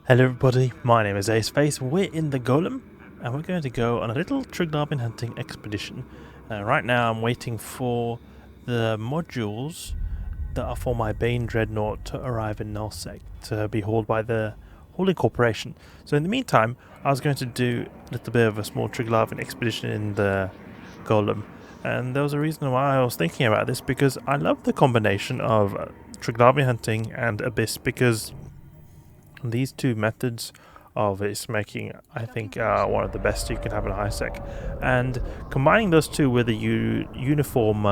Hello everybody, my name is Aceface. We're in the Golem and we're going to go on a little Triglavian hunting expedition. Right now I'm waiting for the modules that are for my Bane Dreadnought to arrive in Nullsec to be hauled by the Holding Corporation. So in the meantime I was going to do a little bit of a small Triglavian expedition in the Golem, and there was a reason why I was thinking about this, because I love the combination of Triglavian hunting and Abyss, because these two methods of its making, I think, are one of the best you can have in high sec. And combining those two with a uniform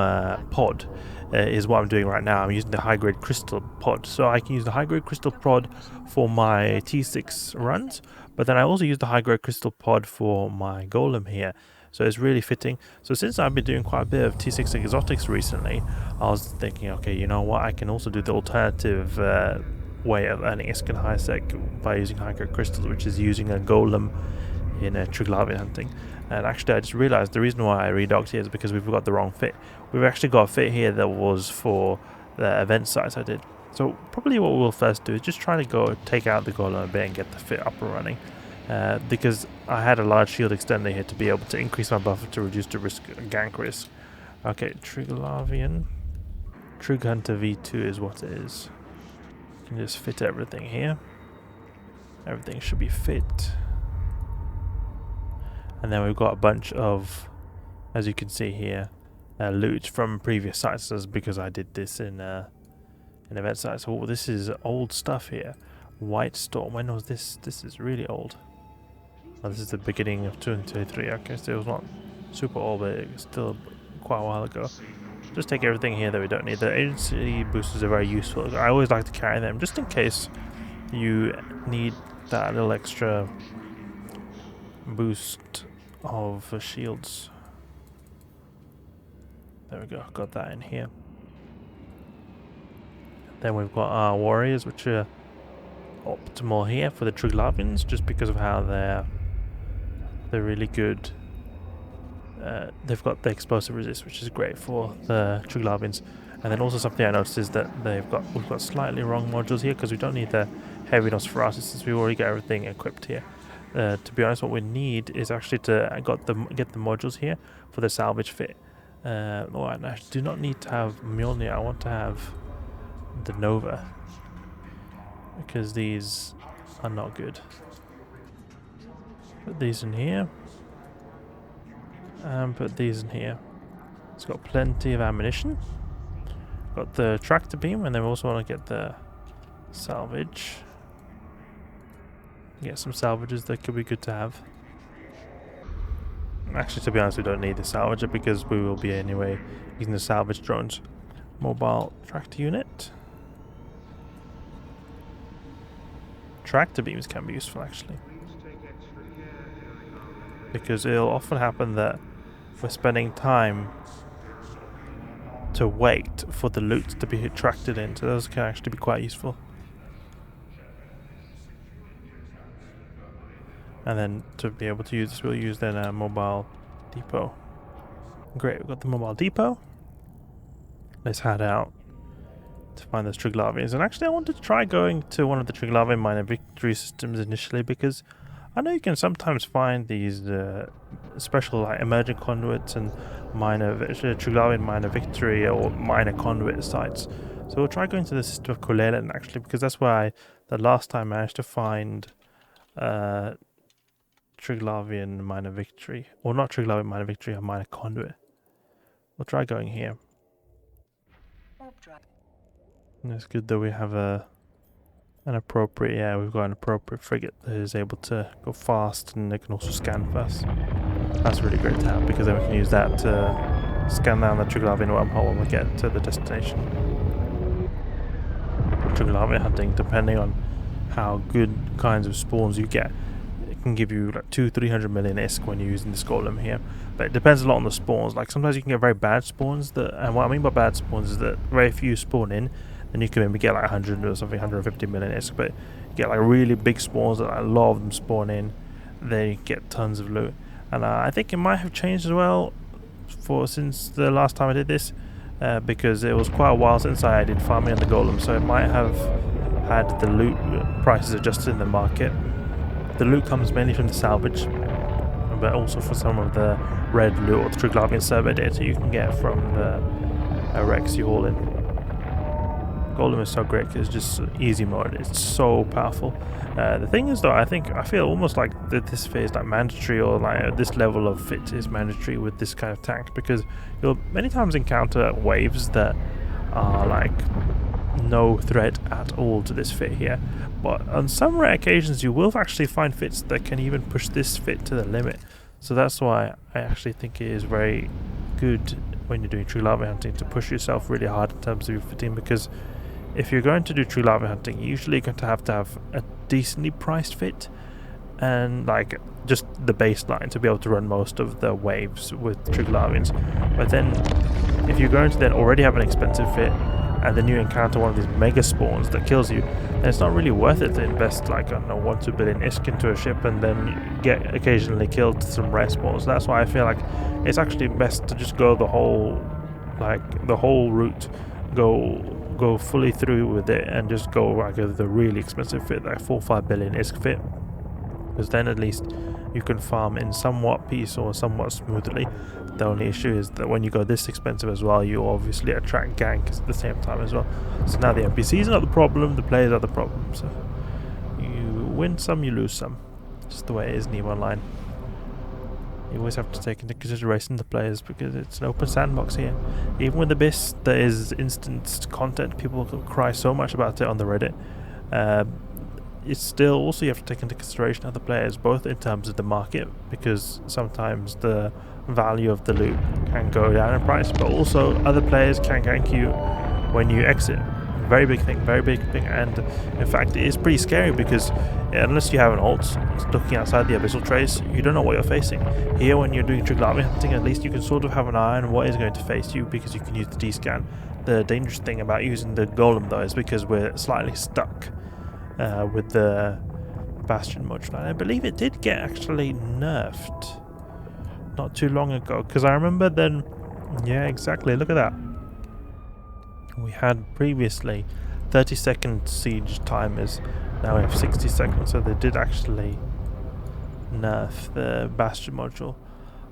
pod is what I'm doing right now. I'm using the high grade crystal pod. So I can use the high grade crystal pod for my T6 runs, but then I also use the high grade crystal pod for my Golem here. So it's really fitting. So since I've been doing quite a bit of T6 exotics recently, I was thinking, okay, you know what, I can also do the alternative way of earning ISK in high sec by using high grade crystals, which is using a Golem in a Triglavian hunting. And actually I just realized the reason why I redocked here is because we've got the wrong fit. We've actually got a fit here that was for the event sites I did. So probably what we'll first do is just try to go take out the Golem a bit and get the fit up and running, because I had a large shield extender here to be able to increase my buffer to reduce the risk, gank risk. Okay, Triglavian Trighunter V2 is what it is. You can just fit everything here. Everything should be fit. And then we've got a bunch of, as you can see here, loot from previous sites, because I did this in event sites. Oh, this is old stuff here. White Storm. When was this? This is really old. Oh, this is the beginning of 2023. Okay, so it was not super old, but it was still quite a while ago. Just take everything here that we don't need. The agency boosters are very useful. I always like to carry them just in case you need that little extra boost of shields. There we go, got that in here. Then we've got our warriors, which are optimal here for the Triglavians, just because of how they're really good. They've got the explosive resist, which is great for the Triglavians. And then also something I noticed is that we've got slightly wrong modules here, because we don't need the heavy Nosferatu since we already got everything equipped here. To be honest, what we need is actually to get the modules here for the salvage fit. Oh, and I do not need to have Mjolnir. I want to have the Nova, because these are not good. Put these in here. And put these in here. It's got plenty of ammunition. Got the tractor beam, and then we also want to get the salvage. Get some salvages that could be good to have. Actually, to be honest, we don't need the salvager because we will be anyway using the salvage drones. Mobile tractor unit. Tractor beams can be useful actually, because it'll often happen that we're spending time to wait for the loot to be tracted in, so those can actually be quite useful. And then to be able to use this, we'll use then a mobile depot. Great, we've got the mobile depot. Let's head out to find those Triglavians. And actually I wanted to try going to one of the Triglavian minor victory systems initially, because I know you can sometimes find these special like emergent conduits and Triglavian minor victory or minor conduit sites. So we'll try going to the system of Colelan actually, because that's where the last time I managed to find Triglavian minor victory, or not Triglavian minor victory, a minor conduit. We'll try going here. And it's good that we have an appropriate, we've got an appropriate frigate that is able to go fast, and it can also scan fast. That's really great to have, because then we can use that to scan down the Triglavian wormhole when we get to the destination. Triglavian hunting, depending on how good kinds of spawns you get, it can give you like 200-300 million ISK when you're using this Golem here. But it depends a lot on the spawns. Like sometimes you can get very bad spawns, and what I mean by bad spawns is that very few spawn in, and you can maybe get like 100 or something, 150 million ISK, but you get like really big spawns that a lot of them spawn in, then you get tons of loot. And I think it might have changed as well since the last time I did this, because it was quite a while since I did farming on the Golem, so it might have had the loot prices adjusted in the market. The loot comes mainly from the salvage, but also for some of the red loot or the Triglavian survey data you can get from the wrecks you haul in. Golem is so great because it's just easy mode. It's so powerful. The thing is though, I feel almost like that this fit is like mandatory, or like this level of fit is mandatory with this kind of tank, because you'll many times encounter waves that are like no threat at all to this fit here, but on some rare occasions you will actually find fits that can even push this fit to the limit. So that's why I actually think it is very good when you're doing Triglavian hunting to push yourself really hard in terms of your fitting, because if you're going to do Triglavian hunting, you're usually going to have a decently priced fit and like just the baseline to be able to run most of the waves with Triglavians. But then if you're going to then already have an expensive fit and then you encounter one of these mega spawns that kills you, then it's not really worth it to invest like, I don't know, 1-2 billion ISK into a ship and then get occasionally killed to some rare spawns. That's why I feel like it's actually best to just go the whole route, go fully through with it and just go like the really expensive fit, like 4-5 billion ISK fit, because then at least you can farm in somewhat peace or somewhat smoothly. The only issue is that when you go this expensive as well, you obviously attract ganks at the same time as well. So now the NPCs are not the problem, the players are the problem. So you win some, you lose some. Just the way it is in EVE Online. You always have to take into consideration the players, because it's an open sandbox here. Even with Abyss, there is instant content. People cry so much about it on the Reddit. It's still also you have to take into consideration other players, both in terms of the market, because sometimes the value of the loot can go down in price, but also other players can gank you when you exit. Very big thing, and in fact it is pretty scary, because unless you have an ult looking outside the abyssal trace, you don't know what you're facing. Here, when you're doing Triglavian hunting, at least you can sort of have an eye on what is going to face you, because you can use the D-scan. The dangerous thing about using the Golem though is because we're slightly stuck with the Bastion Module I. I believe it did get actually nerfed not too long ago, because I remember then, yeah, exactly, look at that. We had previously 30-second siege timers, now we have 60 seconds, so they did actually nerf the Bastion module.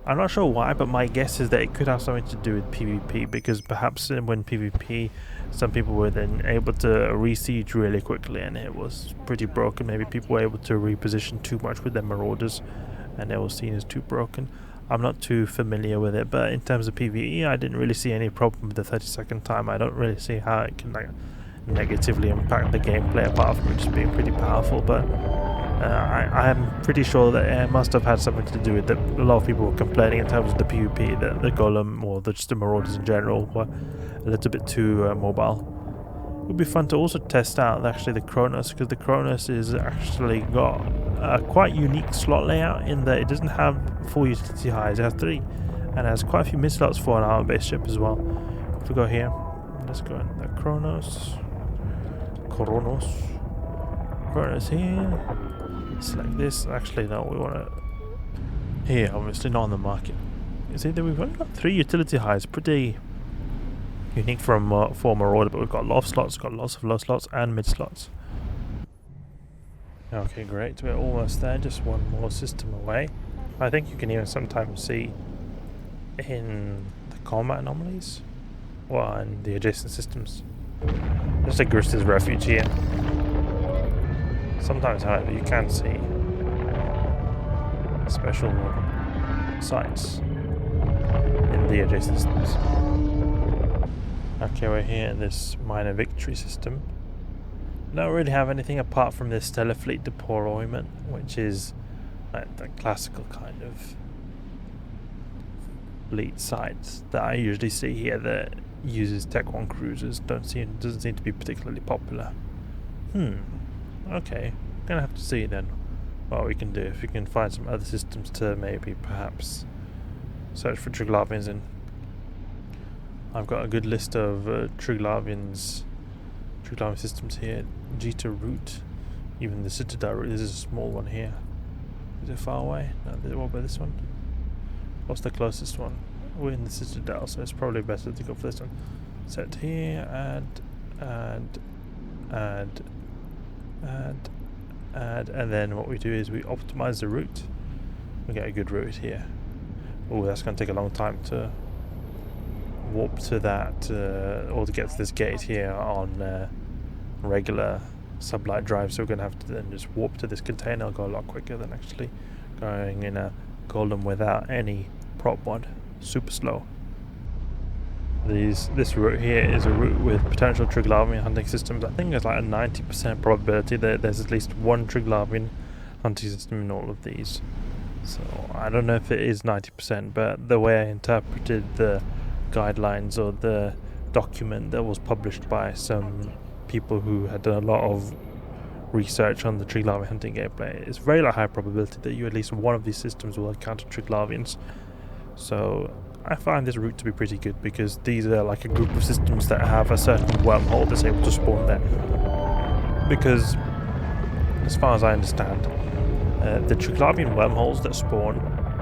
I'm not sure why, but my guess is that it could have something to do with PvP, because perhaps when PvP some people were then able to re-siege really quickly and it was pretty broken. Maybe people were able to reposition too much with their Marauders and it was seen as too broken. I'm not too familiar with it, but in terms of PvE, I didn't really see any problem with the 30-second time. I don't really see how it can like negatively impact the gameplay, apart from it just being pretty powerful. But I'm pretty sure that it must have had something to do with that. A lot of people were complaining in terms of the PvP that the Golem or just the Marauders in general were a little bit too mobile. It would be fun to also test out actually the Kronos, because the Kronos is actually got a quite unique slot layout in that it doesn't have 4 utility highs, it has 3, and has quite a few mid slots for an armor-based ship as well. If we go here, let's go in the Kronos here, select this. Actually no, we want to here, obviously not on the market. You see that we've only got 3 utility highs, pretty unique for Marauder, but we've got a lot of slots, got lots of low slots and mid slots. Okay, great, we're almost there, just one more system away. I think you can even sometimes see in the combat anomalies, well, in the adjacent systems. There's a Guristas refuge here. Sometimes, however, you can see special sites in the adjacent systems. Okay, we're here in this minor victory system. Don't really have anything apart from this Stellar Fleet deployment, which is like the classical kind of fleet sites that I usually see here that uses Tech 1 cruisers. Doesn't seem to be particularly popular. Okay, gonna have to see then what we can do, if we can find some other systems to maybe perhaps search for Triglavians in. I've got a good list of Triglavian systems here. Jita route, even the Citadel route. This is a small one here. Is it far away? No, what about this one? What's the closest one? We're in the Citadel, so it's probably better to go for this one. Set here, add, Add, and then what we do is we optimize the route. We get a good route here. Oh, that's going to take a long time to warp to that, or to get to this gate here on regular sublight drive. So we're going to have to then just warp to this container. It'll go a lot quicker than actually going in a Golem without any prop mod. Super slow. This route here is a route with potential Triglavian hunting systems. I think there's like a 90% probability that there's at least one Triglavian hunting system in all of these. So I don't know if it is 90%, but the way I interpreted the guidelines or the document that was published by some people who had done a lot of research on the Triglavian hunting gameplay, it's very high probability that you at least one of these systems will encounter Triglavians. So I find this route to be pretty good because these are like a group of systems that have a certain wormhole that's able to spawn there. Because, as far as I understand, the Triglavian wormholes that spawn,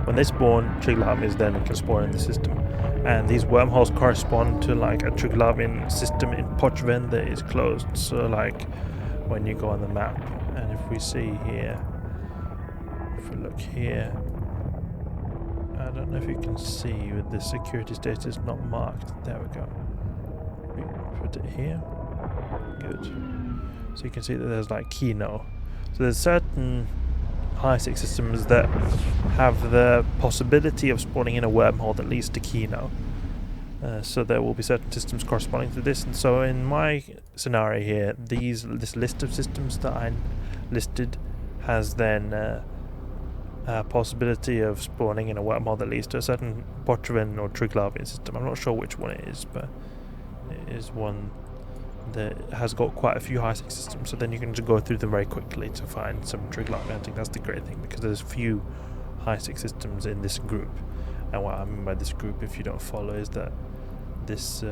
when they spawn, Triglavians then can spawn in the system. And these wormholes correspond to like a Triglavian system in Pochven that is closed. So like when you go on the map, and if we see here, if we look here, I don't know if you can see with the security status not marked. There we go. We put it here. Good. So you can see that there's like Kino. So there's certain high-sec systems that have the possibility of spawning in a wormhole that leads to Kino. So there will be certain systems corresponding to this. And so in my scenario here, this list of systems that I listed has then possibility of spawning in a wormhole that leads to a certain Pochven or Triglavian system. I'm not sure which one it is, but it is one that has got quite a few high-sec systems, so then you can just go through them very quickly to find some Triglavian. I think that's the great thing, because there's few high-sec systems in this group. And what I mean by this group, if you don't follow, is that this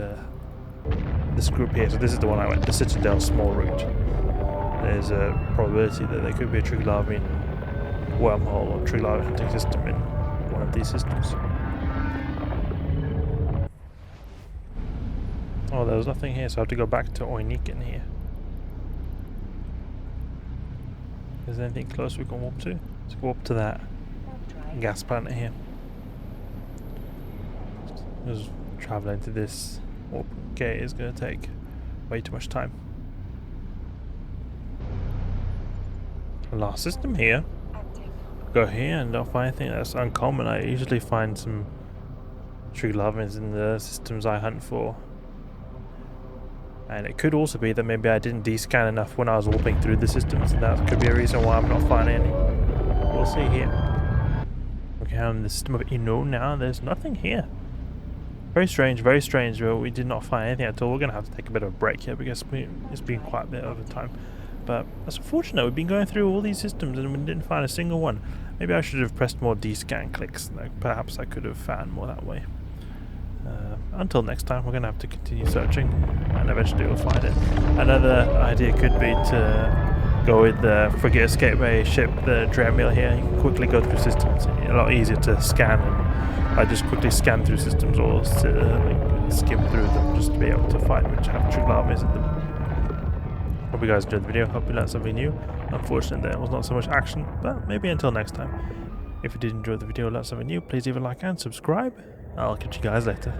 group here, so this is the one I went, the Citadel small route. There's a probability that there could be a Triglavian wormhole or Triglavian hunting system in one of these systems. Oh, there was nothing here, so I have to go back to Oinikin here. Is there anything close we can warp to? Let's go up to that gas planet here. Just traveling to this warp gate is going to take way too much time. Last system here. Go here and don't find anything that's uncommon. I usually find some Triglavians in the systems I hunt for. And it could also be that maybe I didn't descan enough when I was warping through the systems, and that could be a reason why I'm not finding any. We'll see here. Okay, I'm in the system of Inu now, there's nothing here. Very strange, but we did not find anything at all. We're going to have to take a bit of a break here because it's been quite a bit over time. But that's unfortunate, we've been going through all these systems and we didn't find a single one. Maybe I should have pressed more descan clicks, like perhaps I could have found more that way. Until next time, we're going to have to continue searching and eventually we'll find it. Another idea could be to go with the frigate escapeway ship, the Dremel here. You can quickly go through systems. It's a lot easier to scan, and I just quickly scan through systems or skim through them just to be able to find which have Triglavians in them. Hope you guys enjoyed the video. Hope you learned something new. Unfortunately, there was not so much action, but maybe until next time. If you did enjoy the video or learn something new, please leave a like and subscribe. I'll catch you guys later.